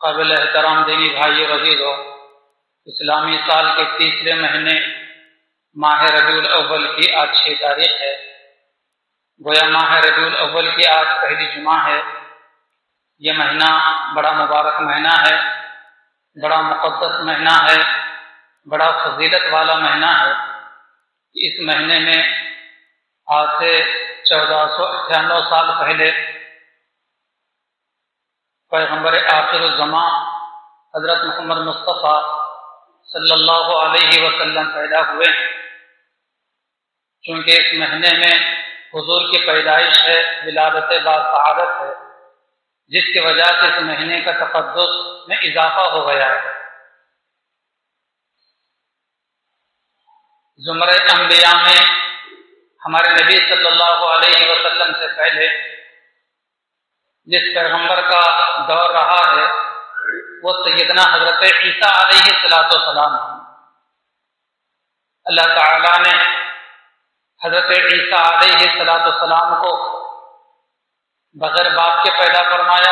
قابل احترام دینی بھائی عزیزو، اسلامی سال کے تیسرے مہینے ماہ ربیع الاول کی آج 6 تاریخ ہے۔ گویا ماہ ربیع الاول کی آج پہلی جمعہ ہے۔ یہ مہینہ بڑا مبارک مہینہ ہے، بڑا مقدس مہینہ ہے، بڑا فضیلت والا مہینہ ہے۔ اس مہینے میں آج سے 1498 سال پہلے پیغمبر آخر الزمان حضرت محمد مصطفیٰ صلی اللہ علیہ وسلم پیدا ہوئے ہیں۔ چونکہ اس مہینے میں حضور کی پیدائش ہے، ولادت باسعادت ہے، جس کی وجہ سے اس مہینے کا تقدس میں اضافہ ہو گیا ہے۔ زمرہ انبیاء میں ہمارے نبی صلی اللہ علیہ وسلم سے پہلے جس پیغمبر کا دور رہا ہے وہ سیدنا حضرت عیسیٰ علیہ السلام ہیں۔ اللہ تعالیٰ نے حضرت عیسیٰ علیہ السلام کو بغیر باپ کے پیدا فرمایا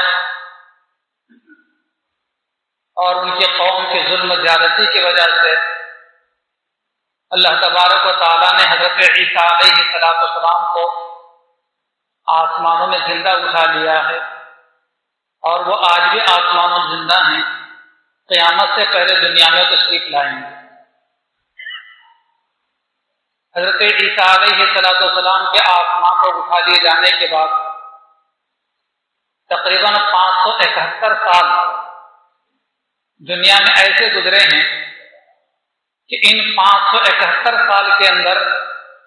اور ان کی قوم کے ظلم و زیادتی کی وجہ سے اللہ تبارک و تعالیٰ نے حضرت عیسیٰ علیہ السلام کو آسمانوں میں زندہ اٹھا لیا ہے، اور وہ آج بھی آسمانوں میں زندہ ہیں، قیامت سے پہلے دنیا میں تشریف لائیں گے۔ حضرت عیسیٰ علیہ السلام کے آسمان کو اٹھا لیے جانے کے بعد تقریباً 571 سال دنیا میں ایسے گزرے ہیں کہ ان 571 سال کے اندر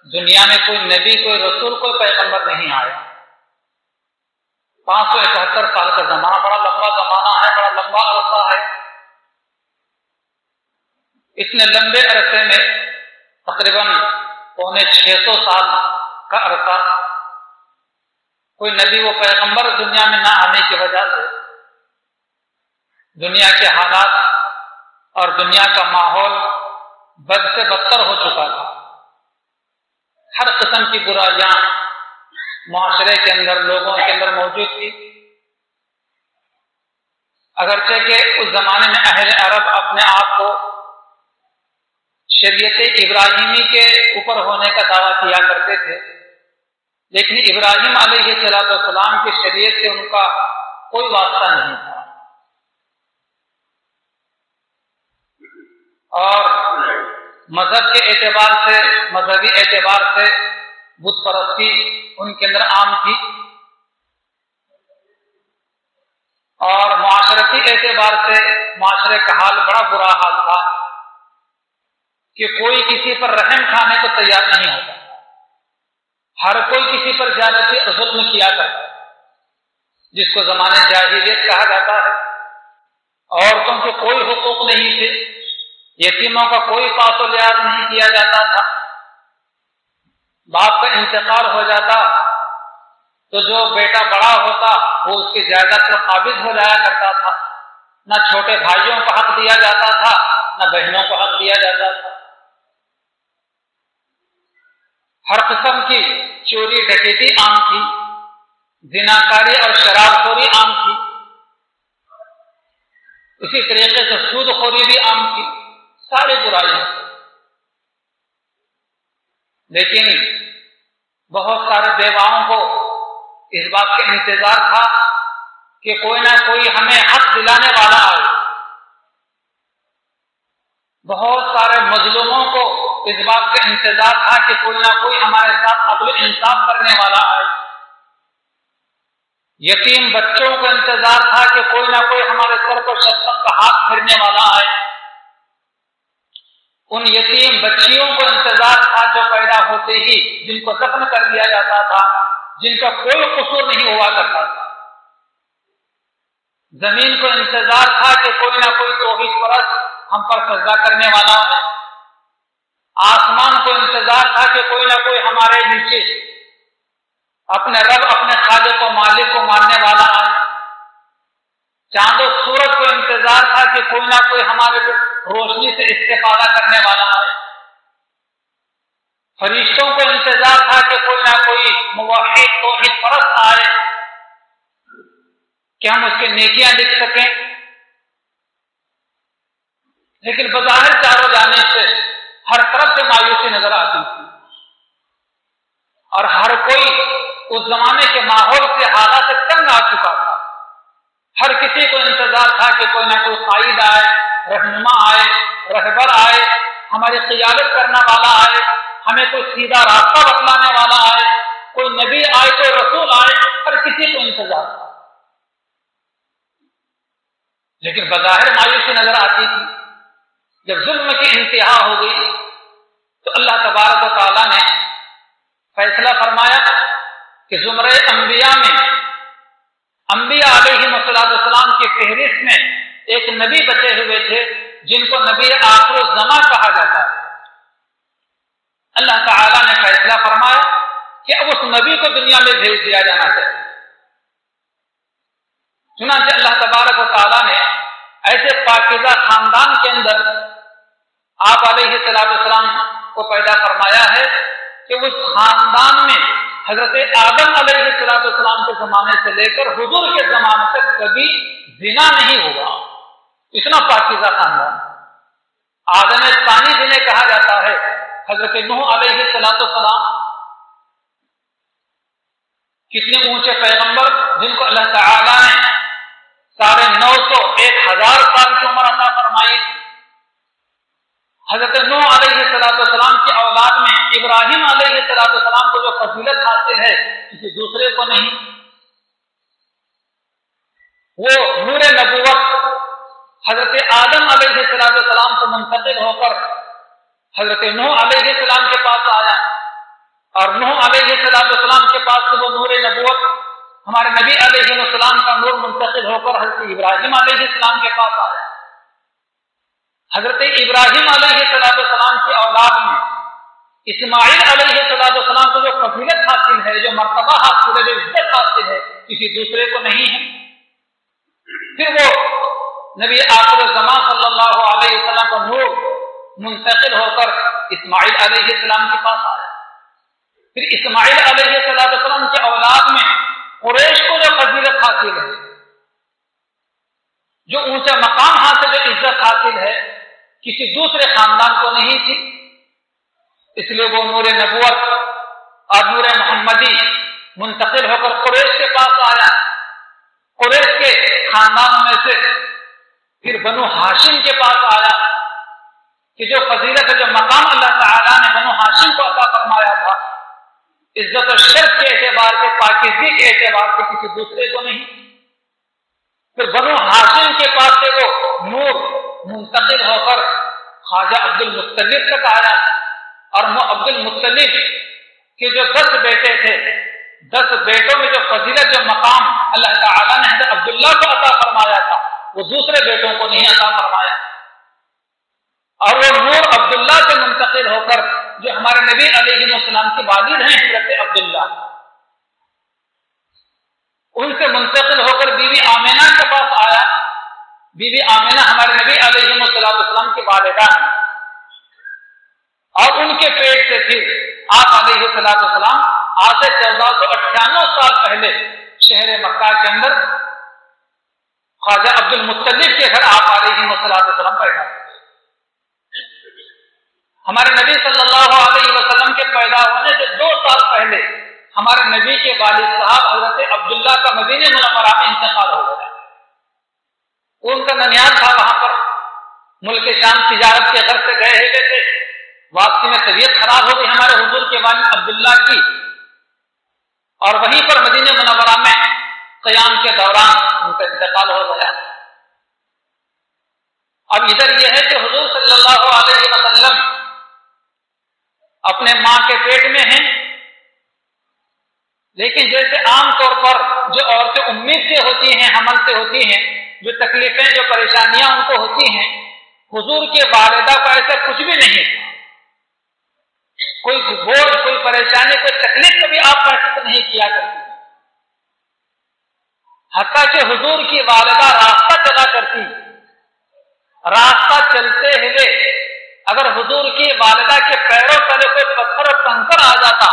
دنیا میں کوئی نبی، کوئی رسول، کوئی پیغمبر نہیں آیا۔ 571 سال کا زمانہ بڑا لمبا زمانہ ہے، بڑا لمبا عرصہ ہے۔ اتنے لمبے عرصے میں تقریباً 650 سال کا عرصہ کوئی نبی و پیغمبر دنیا میں نہ آنے کی وجہ سے دنیا کے حالات اور دنیا کا ماحول بد سے بدتر ہو چکا تھا۔ ہر قسم کی برائیاں معاشرے کے اندر، لوگوں کے اندر موجود تھی۔ اگرچہ کہ اس زمانے میں اہل عرب اپنے آپ کو شریعت ابراہیمی کے اوپر ہونے کا دعویٰ کیا کرتے تھے، لیکن ابراہیم علیہ السلام کی شریعت سے ان کا کوئی واسطہ نہیں تھا، اور مذہب کے اعتبار سے، مذہبی اعتبار سے بت پرستی ان کے اندر عام تھی، اور معاشرتی اعتبار سے معاشرے کا حال بڑا برا حال تھا کہ کوئی کسی پر رحم کھانے کو تیار نہیں ہوتا، ہر کوئی کسی پر زیادتی اور ظلم کیا کرتا، جس کو زمانے جاہلیت کہا جاتا ہے۔ عورتوں کے کوئی حقوق نہیں تھے، یتیموں کا کوئی پاس و لحاظ نہیں کیا جاتا تھا۔ باپ کا انتقال ہو جاتا تو جو بیٹا بڑا ہوتا وہ اس کی جائیداد پر قابض ہو جایا کرتا تھا، نہ چھوٹے بھائیوں کو حق دیا جاتا تھا، نہ بہنوں کو حق دیا جاتا تھا۔ ہر قسم کی چوری ڈکیتی عام تھی، زناکاری اور شراب خوری عام تھی، اسی طریقے سے سود خوری بھی عام تھی، سارے برائیاں۔ لیکن بہت سارے بیواؤں کو اس بات کا انتظار تھا کہ کوئی نہ کوئی ہمیں حق دلانے والا آئے، بہت سارے مظلوموں کو اس بات کا انتظار تھا کہ کوئی نہ کوئی ہمارے ساتھ عدل انصاف کرنے والا آئے، یتیم بچوں کو انتظار تھا کہ کوئی نہ کوئی ہمارے سر پر شفقت کا ہاتھ پھیرنے والا آئے، ان یتیم بچیوں کو انتظار تھا جو پیدا ہوتے ہی جن کو دفن کر دیا جاتا تھا، جن کا کوئی قصور نہیں ہوا کرتا تھا۔ زمین کو انتظار تھا کہ کوئی نہ کوئی توحید پرست ہم پر سجدہ کرنے والا ہے، آسمان کو انتظار تھا کہ کوئی نہ کوئی ہمارے نیچے اپنے رب، اپنے خالق و مالک کو ماننے والا آئے، چاند و سورج کو انتظار تھا کہ کوئی نہ کوئی ہمارے روشنی سے استفادہ کرنے والا آئے، فرشتوں کو انتظار تھا کہ کوئی نہ کوئی موحد توحید پرست آئے کہ ہم اس کے نیکیاں لکھ سکیں، لیکن بظاہر چاروں جانب سے ہر طرف سے مایوسی نظر آتی تھی، اور ہر کوئی اس زمانے کے ماحول سے حالات سے تنگ آ چکا تھا۔ ہر کسی کو انتظار تھا کہ کوئی نہ کوئی قائد آئے، رہنما آئے، رہبر آئے، ہماری قیادت کرنے والا آئے، ہمیں کوئی سیدھا راستہ بتلانے والا آئے، کوئی نبی آئے، کوئی رسول آئے، ہر کسی کو انتظار تھا۔ لیکن بظاہر مایوسی نظر آتی تھی۔ جب ظلم کی انتہا ہو گئی تو اللہ تبارک و تعالیٰ نے فیصلہ فرمایا کہ زمرے انبیاء میں انبیاء علیہ السلام کی فہرست میں ایک نبی بچے ہوئے تھے جن کو نبی آخر الزمان کہا جاتا ہے۔ اللہ تعالیٰ نے فیصلہ فرمایا کہ اب اس نبی کو دنیا میں بھیج دیا جانا چاہیے۔ چنانچہ اللہ تبارک و تعالیٰ نے ایسے پاکیزہ خاندان کے اندر آپ علیہ السلام کو پیدا فرمایا ہے کہ اس خاندان میں حضرت آدم علیہ السلام کے زمانے سے لے کر حضور کے زمانے تک کبھی زنا نہیں ہوگا۔ اتنا پاکیزہ خاندان۔ آدم ثانی جنہیں کہا جاتا ہے، حضرت نوح علیہ السلام، کتنے اونچے پیغمبر جن کو اللہ تعالیٰ نے 950 1000 سال کی عمر عطا فرمائی تھی۔ حضرت نوح علیہ السلام کی اولاد میں ابراہیم علیہ السلام کو جو فضیلت حاصل ہے کسی دوسرے کو نہیں، وہ نور نبوت حضرت آدم علیہ السلام سے منتقل ہو کر حضرت نوح علیہ السلام کے پاس آیا، اور نوح علیہ السلام کے پاس سے وہ نور نبوت ہمارے نبی علیہ السلام کا نور منتقل ہو کر حضرت ابراہیم علیہ السلام کے پاس آیا۔ حضرت ابراہیم علیہ السلام کی اولاد میں اسماعیل علیہ السلام کو جو فضیلت حاصل ہے، جو مرتبہ حاصل ہے، جو عزت حاصل ہے، کسی دوسرے کو نہیں ہے۔ پھر وہ نبی آخر الزمان صلی اللہ علیہ وسلم کا نور منتقل ہو کر اسماعیل علیہ السلام کے پاس آیا۔ پھر اسماعیل علیہ السلام کی اولاد میں قریش کو جو فضیلت حاصل ہے، جو اونچا مقام حاصل، جو عزت حاصل ہے، کسی دوسرے خاندان کو نہیں تھی۔ اس لیے وہ نور نبوت اور نور محمدی منتقل ہو کر قریش کے پاس آیا۔ قریش کے خاندان میں سے پھر بنو ہاشم کے پاس آیا کہ جو فضیلت ہے، جو مقام اللہ تعالیٰ نے بنو ہاشم کو عطا فرمایا تھا، عزت و شرف کے اعتبار سے، پاکیزگی کے اعتبار سے کسی دوسرے کو نہیں۔ پھر بنو ہاشم کے پاس سے وہ نور منتقل ہو کر خواجہ عبد المطلب تک آیا، اور عبد المطلب کے جو 10 بیٹے تھے، 10 بیٹوں میں جو فضیلت، جو مقام اللہ تعالیٰ نے حضرت عبداللہ کو عطا فرمایا تھا، وہ دوسرے بیٹوں کو نہیں عطا فرمایا، اور وہ نور عبداللہ سے منتقل ہو کر جو ہمارے نبی علیہ السلام کے والد ہیں حضرت عبداللہ، ان سے منتقل ہو کر بی بی آمینہ کے پاس آیا۔ بی بی آمینہ ہمارے نبی علیہ السلام کی والدہ ہیں، اور ان کے پیٹ سے پھر آپ علیہ السلام آج سے 1498 سال پہلے شہر مکہ کے اندر خواجہ عبد المطلب کے گھر آپ علیہ السلام پیدا ہوئے۔ ہمارے نبی صلی اللہ علیہ وسلم کے پیدا ہونے سے 2 سال پہلے ہمارے نبی کے والد صاحب حضرت عبداللہ کا مدینہ منورہ میں انتقال ہو گیا۔ ان کا ننیال تھا وہاں پر، ملک شام تجارت کے غرض سے گئے ہوئے تھے، واپسی میں طبیعت خراب ہو گئی ہمارے حضور کے والد عبداللہ کی، اور وہیں پر مدینہ منورہ میں قیام کے دوران ان کا انتقال ہو گیا۔ اب ادھر یہ ہے کہ حضور صلی اللہ علیہ وسلم اپنے ماں کے پیٹ میں ہیں، لیکن جیسے عام طور پر جو عورتیں امید سے ہوتی ہیں، حمل سے ہوتی ہیں، جو تکلیفیں، جو پریشانیاں ان کو ہوتی ہیں، حضور کے والدہ کو ایسا کچھ بھی نہیں، کوئی بوجھ، کوئی پریشانی، کوئی تکلیف کبھی آپ محسوس نہیں کیا کرتی، حتیٰ کہ حضور کی والدہ راستہ چلا کرتی، راستہ چلتے ہوئے اگر حضور کی والدہ کے پیروں تلے کوئی پتھر اور کنکر آ جاتا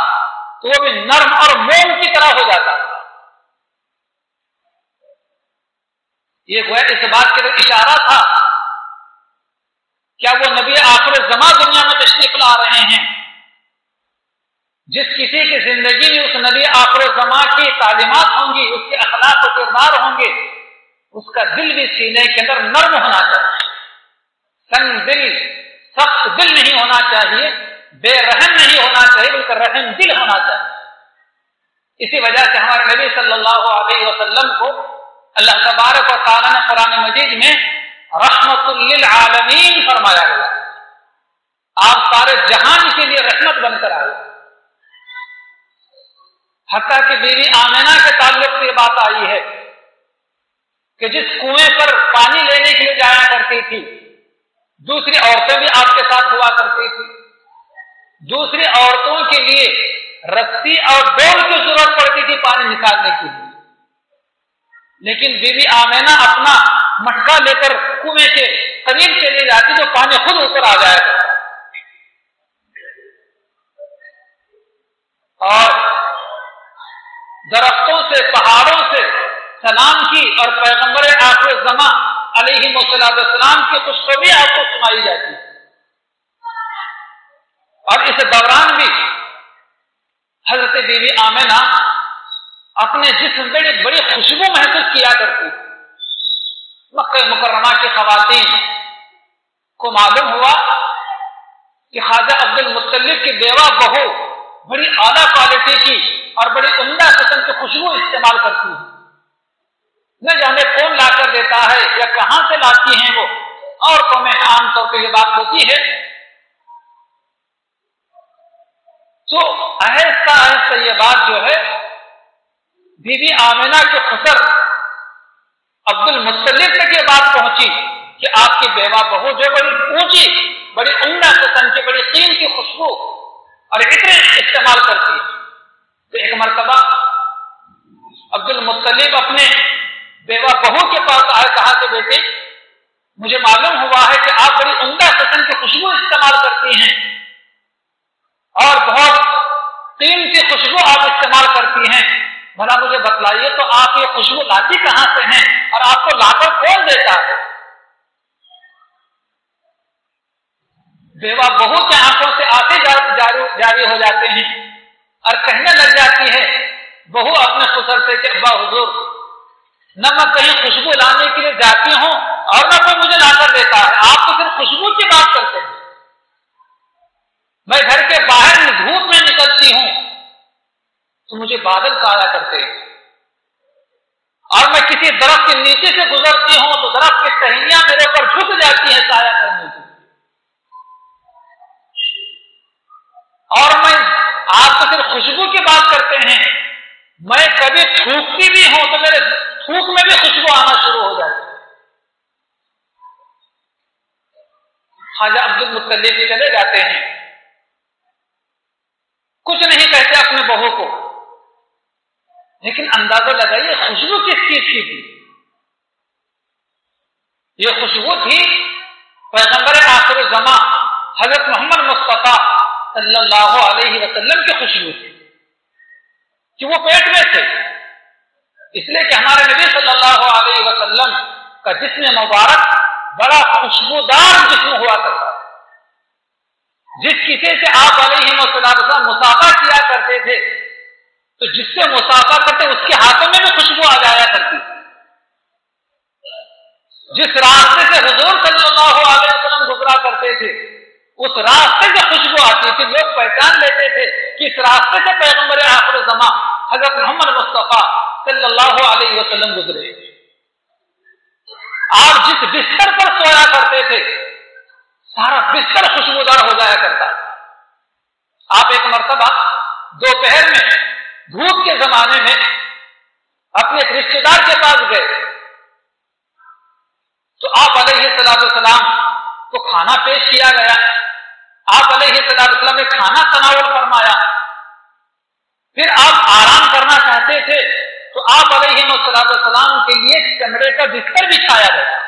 تو وہ بھی نرم اور موم کی طرح ہو جاتا۔ یہ گویا اس بات کے اشارہ تھا کیا وہ نبی آخر زمان دنیا میں تشریف لا رہے ہیں؟ جس کسی کی زندگی میں اس نبی آخر زمان کی تعلیمات ہوں گی، اس کے اخلاق و کردار ہوں گے، اس کا دل بھی سینے کے اندر نرم ہونا چاہیے، تنگ دل، سخت دل نہیں ہونا چاہیے، بے رحم نہیں ہونا چاہیے، بلکہ رحم دل ہونا چاہیے۔ اسی وجہ سے ہمارے نبی صلی اللہ علیہ وسلم کو اللہ تبارک و تعالیٰ نے قرآن مجید میں رحمت للعالمین فرمایا گیا، آپ سارے جہان کے لیے رحمت بن کر آئے۔ حتیٰ کہ بیوی آمنہ کے تعلق سے یہ بات آئی ہے کہ جس کنویں پر پانی لینے کے لیے جایا کرتی تھی، دوسری عورتیں بھی آپ کے ساتھ ہوا کرتی تھی، دوسری عورتوں کے لیے رسی اور ڈول کی ضرورت پڑتی تھی پانی نکالنے کے لیے، لیکن بی بی آمنہ اپنا مٹکا لے کر کنویں کے قریب چلی جاتی تو پانی خود اوپر آ جایا کرتا۔ اور درختوں سے، پہاڑوں سے سلام کی اور پیغمبر آخر زمان علیہ السلام کی خوشخبری آپ کو سنائی جاتی ہے۔ اور اس دوران بھی حضرت بی بی آمنہ اپنے جسم میں بڑی خوشبو محسوس کیا کرتی تھی۔ مکہ مکرمہ کی خواتین کو معلوم ہوا کہ خواجہ عبد المطلب کی بیوہ بہو بڑی اعلیٰ کوالٹی کی اور بڑی عمدہ قسم کی خوشبو استعمال کرتی ہے، نہ جانے کون لا کر دیتا ہے یا کہاں سے لاتی ہیں وہ، عورتوں میں عام طور پہ یہ بات ہوتی ہے۔ تو آہستہ آہستہ یہ بات جو ہے بی بی آمنہ کے خسر عبد المطلب تک یہ بات پہنچی کہ آپ کی بیوہ بہو جو بڑی اونچی، بڑی عمدہ قسم کی، بڑی قیمتی خوشبو اور عطر استعمال کرتی ہے۔ تو ایک مرتبہ عبد المطلب اپنے بیوہ بہو کے پاس آئے، کہا کہ بیٹے مجھے معلوم ہوا ہے کہ آپ بڑی عمدہ قسم کی خوشبو استعمال کرتی ہیں اور بہت قیمتی خوشبو آپ استعمال کرتی ہیں، بھلا مجھے بتلائیے تو آپ یہ خوشبو لاتی کہاں سے ہیں اور آپ کو لا کر کون دیتا ہے؟ بیوہ بہو کے آنکھوں سے آنسو جاری ہو جاتے ہیں اور کہنے لگ جاتی ہے بہو اپنے خسر سے کہ ابا حضور، نہ میں کہیں خوشبو لانے کے لیے جاتی ہوں اور نہ کوئی مجھے لا کر دیتا ہے، آپ تو صرف خوشبو کی بات کرتے ہیں۔ میں گھر کے باہر دھوپ میں نکلتی ہوں تو مجھے بادل کہا کرتے ہیں، اور میں کسی درخت کے نیچے سے گزرتی ہوں تو درخت کی ٹہنیاں میرے اوپر جھک جاتی ہیں سایہ کرنے کی، اور میں آپ تو صرف خوشبو کی بات کرتے ہیں، میں کبھی تھوکتی بھی ہوں تو میرے تھوک میں بھی خوشبو آنا شروع ہو جاتی ہے۔ خواجہ عبد المطلب چلے جاتے ہیں، کچھ نہیں کہتے اپنے بہو کو، لیکن اندازہ لگائیے خوشبو کس چیز کی تھی؟ یہ خوشبو تھی پیغمبر آخر زمان حضرت محمد مصطفیٰ صلی اللہ علیہ وسلم کی خوشبو تھی کہ وہ پیٹ میں تھے، اس لیے کہ ہمارے نبی صلی اللہ علیہ وسلم کا جسم مبارک بڑا خوشبودار جسم ہوا کرتا، جس کسی سے آپ علیہ وسلم مسافہ کیا کرتے تھے تو جس سے مسافہ کرتے اس کے ہاتھوں میں بھی خوشبو آ جایا کرتی، جس راستے سے حضور صلی اللہ علیہ وسلم گزرا کرتے تھے اس راستے سے خوشبو آتی تھی، لوگ پہچان لیتے تھے کہ اس راستے سے پیغمبر آخر زمان حضرت محمد مصطفیٰ صلی اللہ علیہ وسلم گزرے۔ آپ جس بستر پر سویا کرتے تھے سارا بستر خوشبودار ہو جایا کرتا۔ آپ ایک مرتبہ دوپہر میں دھوپ کے زمانے میں اپنے ایک رشتے دار کے پاس گئے تو آپ علیہ السلام کو کھانا پیش کیا گیا، آپ علیہ السلام نے کھانا تناول فرمایا، پھر آپ آرام کرنا چاہتے تھے تو آپ علیہ السلام کے لیے چمڑے کا بستر بچھایا گیا۔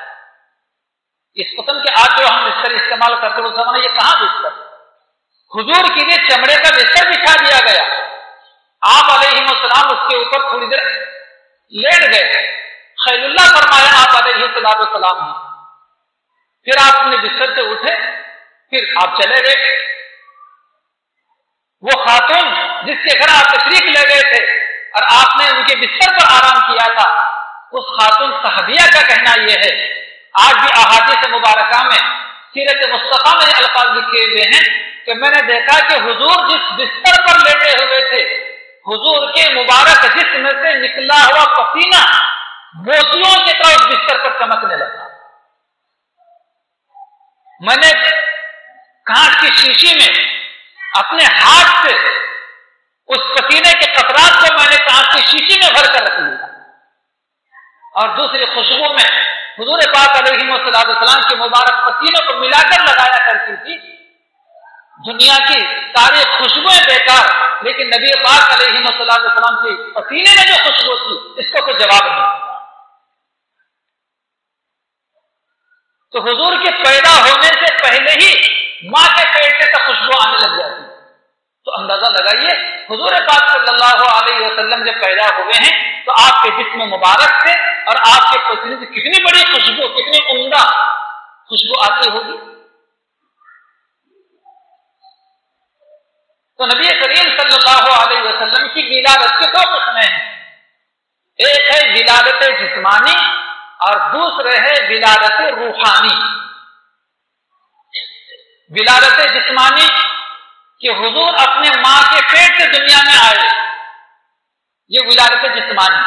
اس قسم کے آج جو ہم بستر استعمال کرتے اس زمانے یہ کہاں بستر، حضور کے لیے چمڑے کا بستر بچھا دیا گیا، آپ علیہ السلام اس کے اوپر تھوڑی دیر لیٹ گئے، خیل اللہ فرمایا آپ علیہ السلام نے، پھر آپ اپنے بستر سے اٹھے، پھر آپ چلے گئے۔ وہ خاتون جس کے گھر آپ تشریف لے گئے تھے اور آپ نے ان کے بستر پر آرام کیا تھا، اس خاتون صحابیہ کا کہنا یہ ہے، آج بھی احادیث مبارکہ میں سیرت مصطفیٰ میں الفاظ لکھے ہوئے ہیں کہ میں نے دیکھا کہ حضور جس بستر پر لیٹے ہوئے تھے، حضور کے مبارک جسم سے نکلا ہوا پسینہ موتیوں کی طرح اس بستر پر چمکنے لگا۔ میں نے کانچ کی شیشی میں اپنے ہاتھ سے اس پسینے کے قطرات کو میں نے کانچ کی شیشی میں بھر کر رکھ لیا، اور دوسری خوشبو میں حضور پاک علیہ السلام کے مبارک پسینے کو ملا کر لگایا کرتی تھی۔ دنیا کی ساری خوشبوئیں بیکار، لیکن نبی پاک علیہ السلام کی پسینے میں جو خوشبو تھی اس کو کوئی جواب نہیں۔ تو حضور کے پیدا ہونے سے پہلے ہی ماں کے پیٹ سے خوشبو آنے لگ جاتی، تو اندازہ لگائیے حضور پاک صلی اللہ علیہ وسلم جب پیدا ہوئے ہیں تو آپ کے جسم مبارک سے اور آپ کے پسینے سے کتنی بڑی خوشبو، کتنی عمدہ خوشبو آتی ہوگی۔ تو نبی کریم صلی اللہ علیہ وسلم کی ولادت کے دو قسمیں ہیں، ایک ہے ولادت جسمانی اور دوسرے ہے ولادت روحانی۔ ولادت جسمانی کہ حضور اپنے ماں کے پیٹ سے دنیا میں آئے، یہ ولادت جسمانی،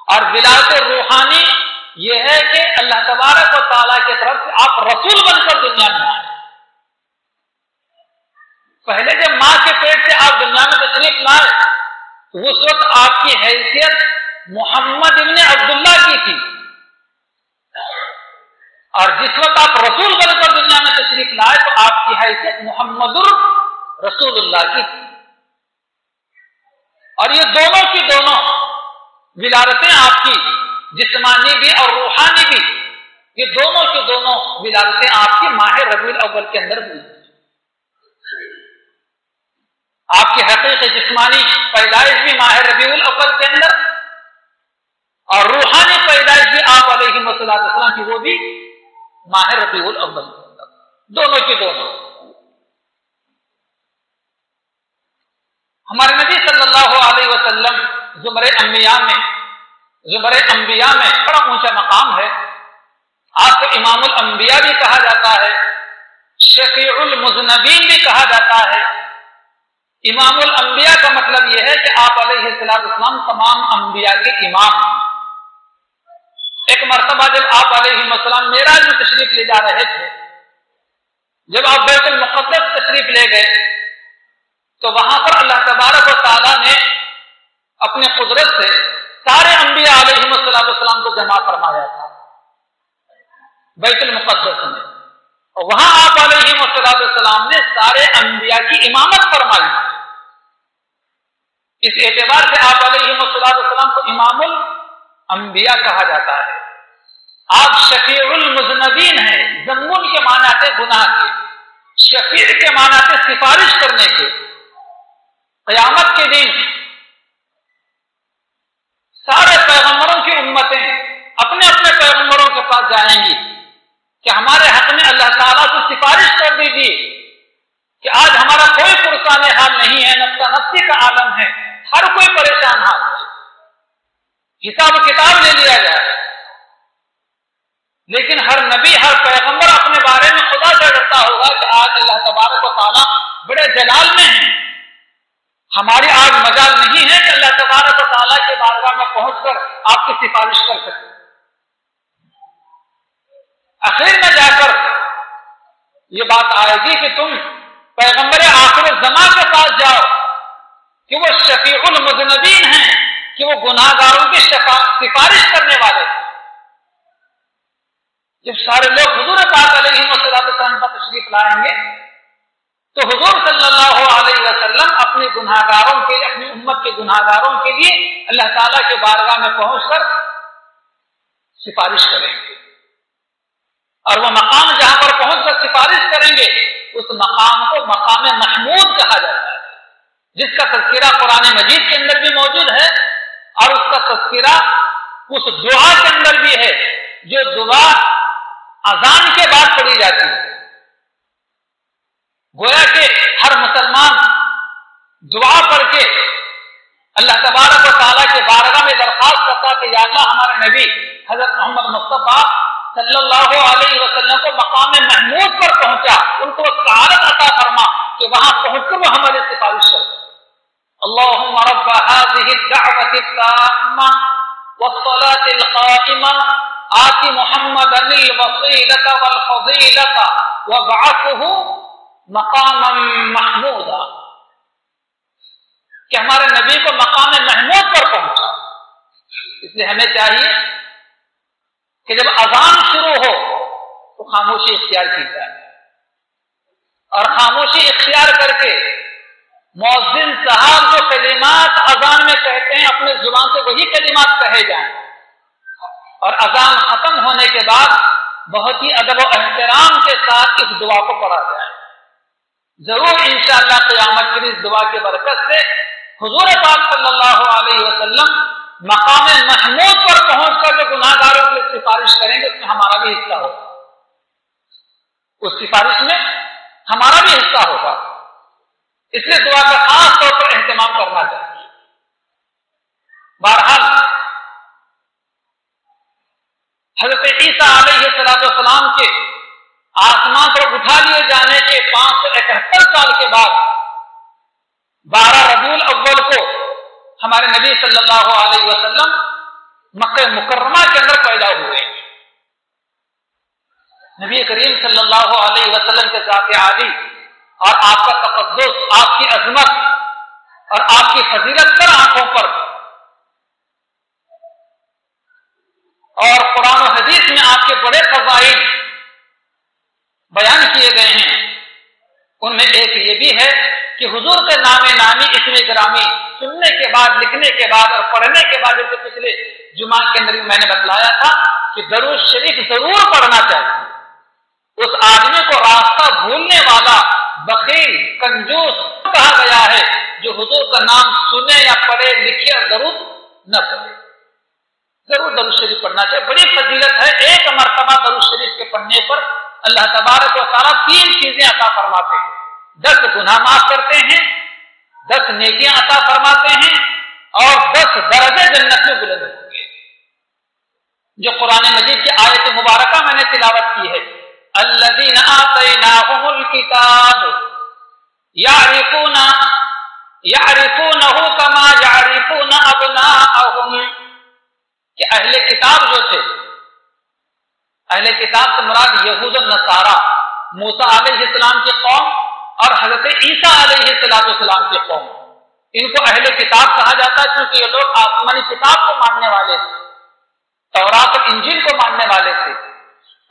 اور ولادت روحانی یہ ہے کہ اللہ تبارک و تعالیٰ کی طرف سے آپ رسول بن کر دنیا میں آئے۔ پہلے جب ماں کے پیٹ سے آپ دنیا میں تشریف لائے تو اس وقت آپ کی حیثیت محمد ابن عبداللہ کی تھی، اور جس وقت آپ رسول بن کر دنیا میں تشریف لائے تو آپ کی حیثیت محمد رسول اللہ کی تھی۔ اور یہ دونوں کی دونوں ولادتیں آپ کی جسمانی بھی اور روحانی بھی، یہ دونوں کی دونوں ولادتیں آپ کی ماہ ربیع الاول کے اندر ہوئی۔ آپ کی حقیقی جسمانی پیدائش بھی ماہ ربیع الاول کے اندر، اور روحانی پیدائش بھی آپ علیہ السلام کی وہ بھی ماہ ربیع الاول کے اندر، دونوں کی دونوں۔ ہمارے نبی صلی اللہ علیہ وسلم زمرے انبیاء میں بڑا اونچا مقام ہے۔ آپ کو امام الانبیاء بھی کہا جاتا ہے، شفیع المذنبین بھی کہا جاتا ہے۔ امام الانبیاء کا مطلب یہ ہے کہ آپ علیہ السلام تمام انبیاء کے امام ہیں۔ ایک مرتبہ جب آپ علیہ السلام معراج میں تشریف لے جا رہے تھے، جب آپ بیت المقدس تشریف لے گئے تو وہاں پر اللہ تبارک و تعالیٰ نے اپنے قدرت سے سارے انبیاء علیہ السلام کو جمع فرمایا تھا بیت المقدس میں، اور وہاں آپ علیہ السلام نے سارے انبیاء کی امامت فرمائی۔ اس اعتبار سے آپ علیہ السلام کو امام الانبیاء کہا جاتا ہے۔ آپ شفیع المذنبین ہیں، ذمون کے معنی آتے گناہ کے، شفیع کے معنی آتے سفارش کرنے کے۔ قیامت کے دن سارے پیغمبروں کی امتیں اپنے اپنے پیغمبروں کے پاس جائیں گی کہ ہمارے حق میں اللہ تعالیٰ سے سفارش کر دیجیے کہ آج ہمارا کوئی پرسان حال نہیں ہے، نفسا نفسی کا عالم ہے، ہر کوئی پریشان حال ہے، حساب کتاب لے لیا جائے۔ لیکن ہر نبی، ہر پیغمبر اپنے بارے میں خدا سے ڈرتا ہوگا کہ آج اللہ تبارک و تعالیٰ بڑے جلال میں ہیں، ہماری آج مجال نہیں ہے کہ اللہ تبارک و تعالیٰ کے بارگاہ میں پہنچ کر آپ کی سفارش کر سکیں۔ آخر میں جا کر یہ بات آئے گی کہ تم پیغمبر آخر الزمان کے پاس جاؤ کہ وہ شفیع المذنبین ہیں، کہ وہ گناہ گاروں کی سفارش کرنے والے ہیں۔ جب سارے لوگ حضور پاک علیہ السلام پر تشریف لائیں گے تو حضور صلی اللہ علیہ وسلم اپنے گناہ گاروں کے، اپنی امت کے گناہ گاروں کے لیے اللہ تعالیٰ کے بارگاہ میں پہنچ کر سفارش کریں گے، اور وہ مقام جہاں پر پہنچ کر سفارش کریں گے اس مقام کو مقام محمود کہا جاتا ہے، جس کا تذکرہ قرآن مجید کے اندر بھی موجود ہے، اور اس کا تذکرہ اس دعا کے اندر بھی ہے جو دعا اذان کے بعد پڑھی جاتی ہے۔ گویا کہ ہر مسلمان دعا پڑھ کے اللہ تبارک و تعالیٰ کے بارگاہ میں درخواست کرتا کہ یا اللہ ہمارے نبی حضرت محمد مصطفیٰ صلی اللہ علیہ وسلم کو مقام محمود پر پہنچا، ان کو سعادت عطا فرما کہ وہاں پہنچ کر وہ ہماری سفارش کرتے۔ اللہم رب هذه الدعوة التامة والصلاة القائمة آت محمدا الوسيلة والفضيلة وابعثه مقاما محمودا، کہ ہمارے نبی کو مقام محمود پر پہنچا۔ اس لیے ہمیں چاہیے کہ جب اذان شروع ہو تو خاموشی اختیار کی جائے، اور خاموشی اختیار کر کے مؤذن صاحب جو کلمات اذان میں کہتے ہیں اپنے زبان سے وہی کلمات کہے جائیں، اور اذان ختم ہونے کے بعد بہت ہی ادب و احترام کے ساتھ اس دعا کو پڑھا جائے۔ ضرور انشاءاللہ قیامت کی اس دعا کی برکت سے حضور پاک صلی اللہ علیہ وسلم مقام محمود پر پہنچ کر جو گناہ گاروں کی سفارش کریں گے اس میں ہمارا بھی حصہ ہوگا، اس سفارش میں ہمارا بھی حصہ ہوگا۔ اس لیے دعا کا خاص طور پر اہتمام کرنا چاہیے۔ بہرحال حضرت عیسیٰ علیہ السلام کے آسمان پر اٹھا لیے جانے کے 571 سال کے بعد 12 ربیع الاول کو ہمارے نبی صلی اللہ علیہ وسلم مکہ مکرمہ کے اندر پیدا ہوئے۔ نبی کریم صلی اللہ علیہ وسلم کے ذات عالی اور آپ کا تقدس، آپ کی عظمت اور آپ کی فضیلت پر آنکھوں پر، اور قرآن و حدیث میں آپ کے بڑے فضائل بیان کیے گئے ہیں۔ ان میں ایک یہ بھی ہے کہ حضور کے نام نامی اسم گرامی سننے کے بعد، لکھنے کے بعد اور پڑھنے کے بعد، جیسے پچھلے جمعہ کے اندر میں نے بتلایا تھا کہ درود شریف ضرور پڑھنا چاہیے۔ اس آدمی کو راستہ بھولنے والا، بخیل، کنجوس کہا گیا ہے جو حضور کا نام سنے یا پڑھے، لکھے اور درود نہ پڑھے۔ ضرور درود شریف پڑھنا چاہیے، بڑی فضیلت ہے۔ ایک مرتبہ درود شریف کے پڑھنے پر اللہ تبارک و تعالیٰ 3 چیزیں عطا فرماتے ہیں۔ 10 گناہ معاف کرتے ہیں، 10 نیکیاں عطا فرماتے ہیں، اور 10 درجے جنت میں بلند ہوں گے۔ جو قرآن مجید کی آیت مبارکہ میں نے تلاوت کی ہے، الذین آتیناہم الکتاب یعرفونہ کما یعرفون ابناءہم، کہ اہل کتاب جو تھے، اہل کتاب سے مراد یہود النصارہ، موسیٰ علیہ السلام کی قوم اور حضرت عیسیٰ علیہ السلام کی قوم، ان کو اہل کتاب کہا جاتا ہے کیونکہ یہ لوگ آسمانی کتاب کو ماننے والے تھے، تورات اور انجیل کو ماننے والے تھے۔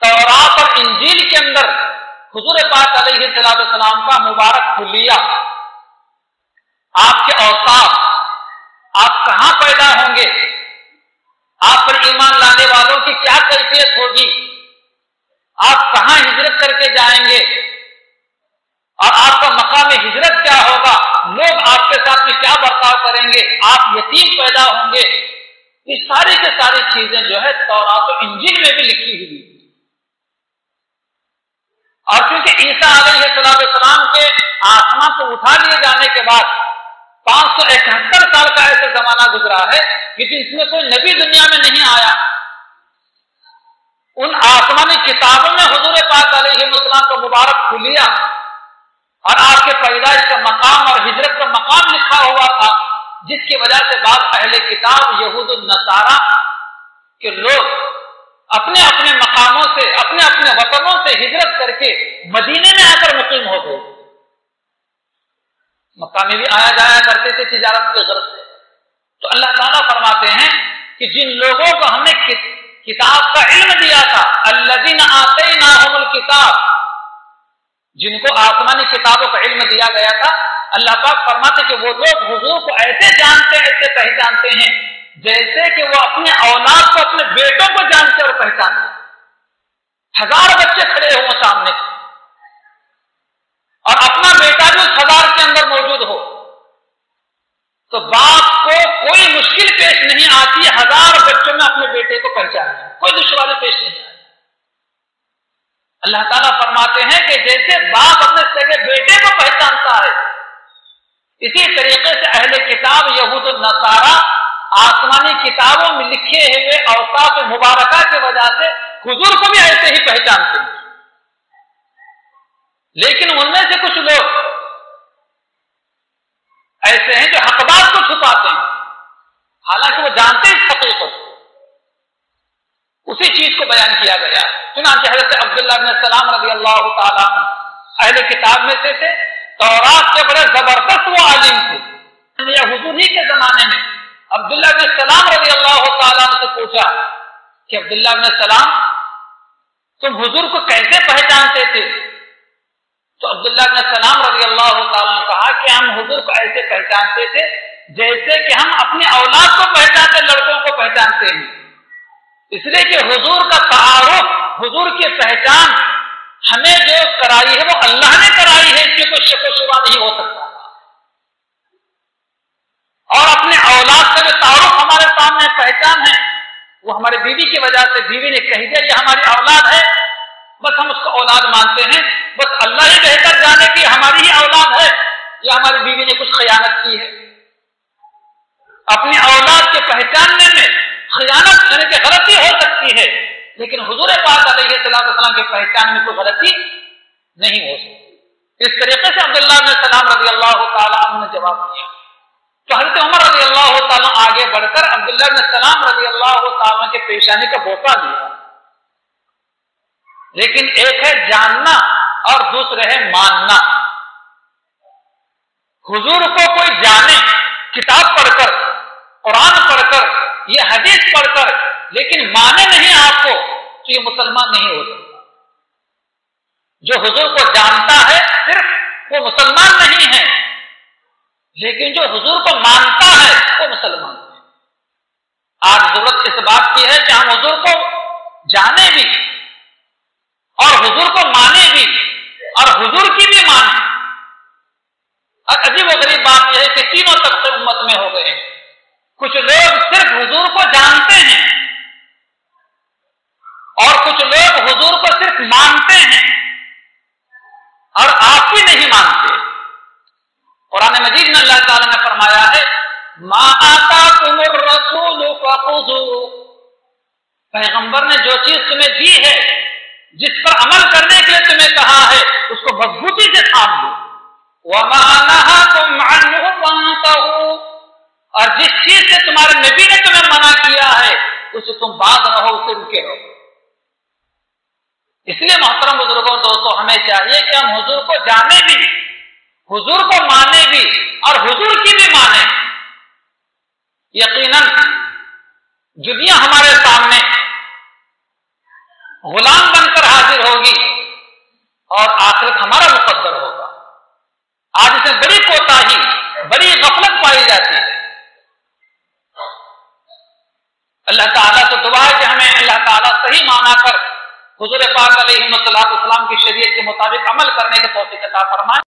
تورات اور انجیل کے اندر حضور پاک علیہ السلام کا مبارک حلیہ، آپ کے اوصاف، آپ کہاں پیدا ہوں گے، آپ پر ایمان لانے والوں کی کیا کیفیت ہوگی، آپ کہاں ہجرت کر کے جائیں گے، اور آپ کا مقام ہجرت کیا ہوگا، لوگ آپ کے ساتھ میں کیا برتاؤ کریں گے، آپ یتیم پیدا ہوں گے، یہ ساری کی ساری چیزیں جو ہے تورات و انجیل میں بھی لکھی ہوئی۔ اور کیونکہ عیسیٰ علیہ السلام کے آسمان کو اٹھا لیے جانے کے بعد 571 سال کا ایسا زمانہ گزرا ہے کہ جس میں کوئی نبی دنیا میں نہیں آیا۔ ان آسمانی کتابوں میں حضور پاک علیہ السلام کا مبارک حلیہ اور آپ کے پیدائش کا مقام اور ہجرت کا مقام لکھا ہوا تھا، جس کی وجہ سے بعض اہل کتاب یہود النصارہ کے لوگ اپنے اپنے مقاموں سے، اپنے اپنے وطنوں سے ہجرت کر کے مدینے میں آ کر مقیم ہو گئے۔ مکہ میں بھی آیا جایا کرتے تھے تجارت کے غرض سے۔ تو اللہ تعالیٰ فرماتے ہیں کہ جن لوگوں کو ہم نے کتاب کا علم دیا تھا، الذین آتیناہم الکتاب، جن کو آسمانی کتابوں کا علم دیا گیا تھا، اللہ پاک فرماتے کہ وہ لوگ حضور کو ایسے جانتے، ایسے پہچانتے ہیں جیسے کہ وہ اپنے اولاد کو، اپنے بیٹوں کو جانتے اور پہچانتے۔ 1000 بچے کھڑے ہوں سامنے اور اپنا بیٹا بھی اس 1000 کے اندر موجود ہو تو باپ کو کوئی مشکل پیش نہیں آتی 1000 بچوں میں اپنے بیٹے کو پہچاننا، کوئی دشواری پیش نہیں آتی۔ اللہ تعالیٰ فرماتے ہیں کہ جیسے باپ اپنے سگے بیٹے کو پہچانتا ہے، اسی طریقے سے اہل کتاب یہود النصارہ آسمانی کتابوں میں لکھے ہوئے اوصاف مبارکہ کی وجہ سے حضور کو بھی ایسے ہی پہچانتے ہیں۔ لیکن ان میں سے کچھ لوگ ایسے ہیں جو حق بات کو چھپاتے ہیں، حالانکہ وہ جانتے ہیں حقیقت کو۔ اسی چیز کو بیان کیا گیا، چنانچہ حضرت عبداللہ بن سلام رضی اللہ تعالیٰ عنہ اہل کتاب میں سے تھے، تورات کے بڑے زبردست وہ عالم تھے۔ یہ حضور ہی کے زمانے میں عبداللہ بن سلام رضی اللہ تعالیٰ عنہ سے پوچھا کہ عبداللہ بن سلام تم حضور کو کیسے پہچانتے تھے؟ تو عبداللہ بن سلام رضی اللہ تعالیٰ نے کہا کہ ہم حضور کو ایسے پہچانتے تھے جیسے کہ ہم اپنی اولاد کو پہچانتے، لڑکوں کو پہچانتے ہیں، اس لیے کہ حضور کا تعارف، حضور کی پہچان ہمیں جو کرائی ہے وہ اللہ نے کرائی ہے، اس میں کوئی شک و شبہ نہیں ہو سکتا۔ اور اپنے اولاد کا جو تعارف ہمارے سامنے پہچان ہے وہ ہمارے بیوی کی وجہ سے، بیوی نے کہہ دیا یہ ہماری اولاد ہے، بس ہم اس کو اولاد مانتے ہیں، بس اللہ ہی بہتر جانے کہ ہماری ہی اولاد ہے یا ہماری بیوی نے کچھ خیانت کی ہے۔ اپنی اولاد کے پہچاننے میں خیانت یعنی کہ غلطی ہو سکتی ہے، لیکن حضور پاک علیہ السلام کے پہچان میں کوئی غلطی نہیں ہو سکتی۔ اس طریقے سے عبداللہ بن سلام رضی اللہ تعالیٰ عنہ نے جواب دیا۔ تو حضرت عمر رضی اللہ تعالیٰ آگے بڑھ کر عبداللہ بن سلام رضی اللہ تعالیٰ کے پیشانی کا بوسہ دیا، لیکن ایک ہے جاننا اور دوسرے ہے ماننا۔ حضور کو کوئی جانے کتاب پڑھ کر، قرآن پڑھ کر، یہ حدیث پڑھ کر، لیکن مانے نہیں آپ کو، تو یہ مسلمان نہیں ہو سکتا۔ جو حضور کو جانتا ہے صرف وہ مسلمان نہیں ہے، لیکن جو حضور کو مانتا ہے وہ مسلمان ہے۔ آج ضرورت اس بات کی ہے کہ ہم حضور کو جانے بھی اور حضور کو مانے بھی اور حضور کی بھی مانیں۔ اور عجیب و غریب بات یہ ہے کہ تینوں طبقے امت میں ہو گئے ہیں۔ کچھ لوگ صرف حضور کو جانتے ہیں اور کچھ لوگ حضور کو صرف مانتے ہیں اور آپ بھی نہیں مانتے۔ قرآن مجید میں اللہ تعالیٰ نے فرمایا ہے ما آتاکم الرسول فخذوہ، پیغمبر نے جو چیز تمہیں دی ہے، جس پر عمل کرنے کے لیے تمہیں کہا ہے، اس کو مضبوطی سے تھام لو۔ وما نہاکم عنہ فانتہوا، اور جس چیز سے تمہارے نبی نے تمہیں منع کیا ہے اسے تم باز رہو، اسے رکے رہو۔ اس لیے محترم بزرگوں دوستوں، ہمیں چاہیے کہ ہم حضور کو جانے بھی، حضور کو مانے بھی اور حضور کی بھی مانے۔ یقیناً دنیا ہمارے سامنے غلام بن کر حاضر ہوگی اور آخرت ہمارا مقدر ہوگا۔ آج اس میں بڑی کوتاہی، بڑی غفلت پائی جاتی ہے۔ اللہ تعالیٰ سے دعا ہے کہ ہمیں اللہ تعالیٰ صحیح مانا کر حضور پاک علیہ السلام کی شریعت کے مطابق عمل کرنے کی توفیق عطا فرمائے۔